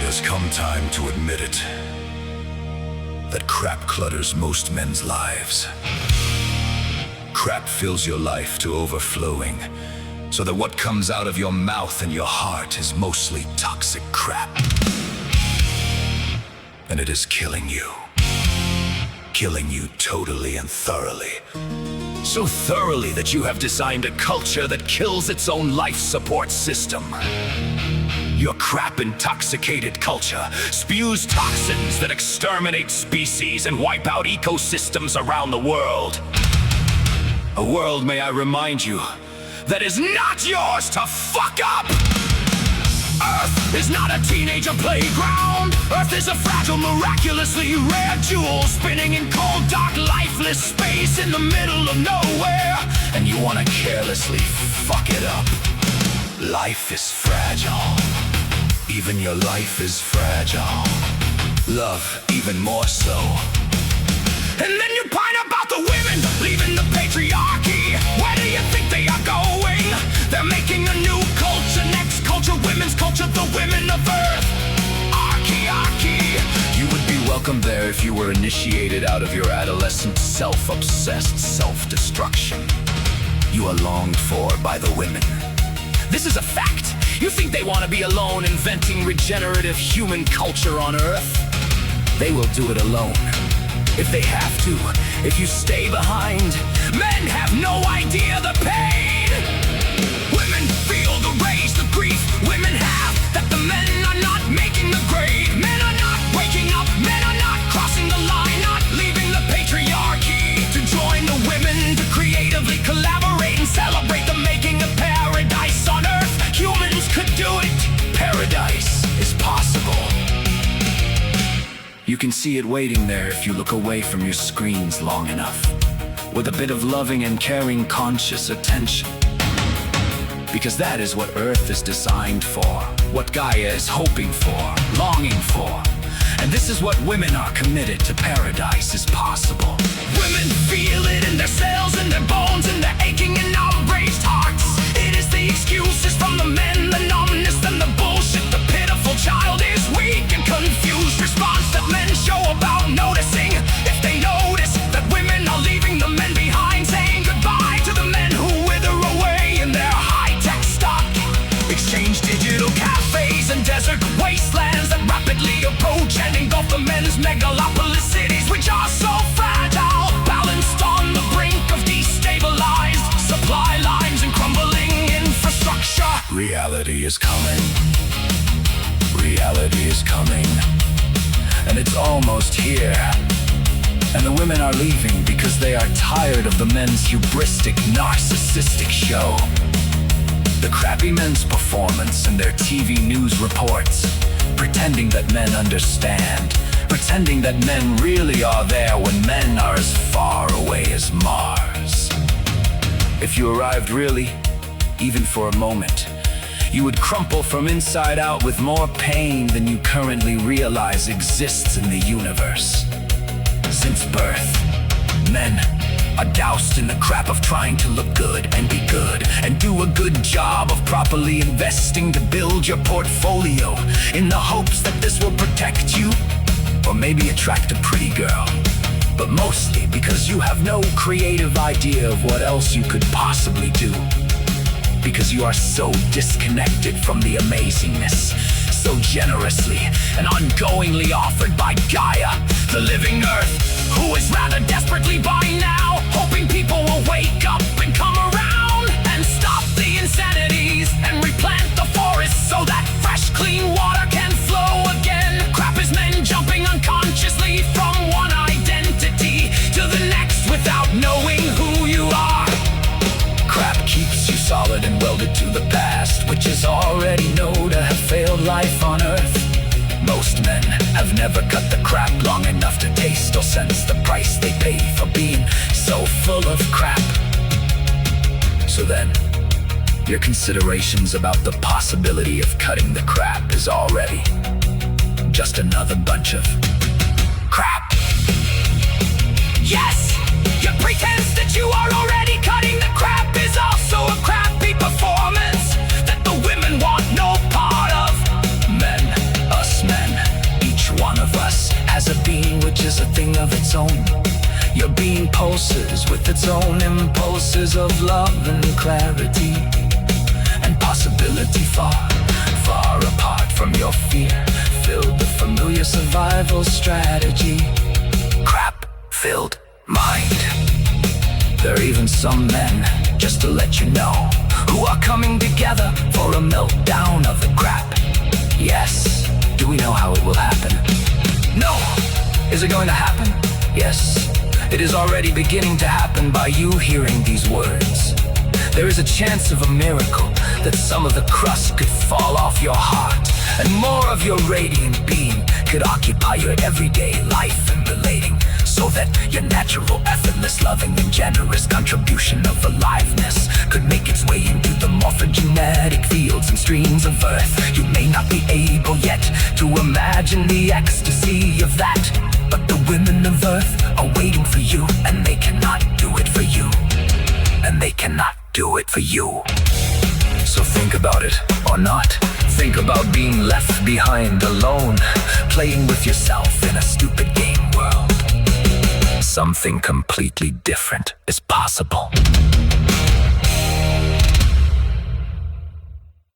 has come time to admit it, that crap clutters most men's lives. Crap fills your life to overflowing, so that what comes out of your mouth and your heart is mostly toxic crap. And it is killing you. Killing you totally and thoroughly. So thoroughly that you have designed a culture that kills its own life support system. Your crap-intoxicated culture spews toxins that exterminate species and wipe out ecosystems around the world. A world, may I remind you, that is not yours to fuck up! Earth is not a teenager playground. Earth is a fragile, miraculously rare jewel spinning in cold, dark, lifeless space in the middle of nowhere. And you wanna carelessly fuck it up. Life is fragile. Even your life is fragile. Love, even more so. And then you pine about the women leaving the patriarchy. Where do you think they are going? They're making a new culture, next culture, women's culture, the women of Earth. Archaearchy. You would be welcome there if you were initiated out of your adolescent, self-obsessed self-destruction. You are longed for by the women. This is a fact. You think they want to be alone inventing regenerative human culture on Earth? They will do it alone. If they have to, if you stay behind. Men have no idea the pain. Women feel the rage, the grief women have, that the men are not making the grade. Men are not waking up, men are not crossing the line, not leaving the patriarchy to join the women, to creatively collaborate and celebrate the making of paradise on Earth. Humans could do it. Paradise is possible. You can see it waiting there if you look away from your screens long enough, with a bit of loving and caring conscious attention. Because that is what Earth is designed for, what Gaia is hoping for, longing for. And this is what women are committed to. Paradise is possible. Women feel it in their cells, in their bones, in their aching and outraged hearts. It is the excuses from the men, the numbness and the bullshit. The pitiful child is weak and confused response that men show about noticing. If they notice that women are leaving the men behind, saying goodbye to the men who wither away in their high-tech stock. Exchange digital cafes and desert wastelands that rapidly approach and engulf the men's megalopolis cities, which are so fragile, balanced on the brink of destabilized supply lines and crumbling infrastructure. Reality is coming. Reality is coming. And it's almost here. And the women are leaving because they are tired of the men's hubristic, narcissistic show. The crappy men's performance and their TV news reports, pretending that men understand, pretending that men really are there when men are as far away as Mars. If you arrived really, even for a moment, you would crumple from inside out with more pain than you currently realize exists in the universe. Since birth, men are doused in the crap of trying to look good and be good and do a good job of properly investing to build your portfolio in the hopes that this will protect you or maybe attract a pretty girl. But mostly because you have no creative idea of what else you could possibly do. Because you are so disconnected from the amazingness, so generously and ongoingly offered by Gaia, the living Earth, who is rather desperately by now, hoping people will wake up and come around and stop the insanities and replant the forests so that fresh, clean water can flow again. Crap is men jumping unconsciously from one identity to the next without knowing who you are. Crap keeps you solid and welded to the past, which is already known to have failed life on Earth. Most men have never cut the crap long enough to taste or sense the price they pay for being so full of crap. So then, your considerations about the possibility of cutting the crap is already just another bunch of crap. Yes! Your pretense that you are already cutting the crap is also a crappy performance that the women want no part of. Men, us men, impulses of love and clarity, and possibility far, far apart from your fear, filled with familiar survival strategy. Crap-filled mind. There are even some men, just to let you know, who are coming together for a meltdown of the crap. Yes. Do we know how it will happen? No. Is it going to happen? Yes. It is already beginning to happen by you hearing these words. There is a chance of a miracle, that some of the crust could fall off your heart, and more of your radiant being could occupy your everyday life and relating, so that your natural, effortless, loving, and generous contribution of aliveness could make its way into the morphogenetic fields and streams of earth. You may not be able yet to imagine the ecstasy of that, but the women of earth are waiting for you, and they cannot do it for you. And they cannot do it for you. So think about it, or not. Think about being left behind alone, playing with yourself in a stupid game world. Something completely different is possible.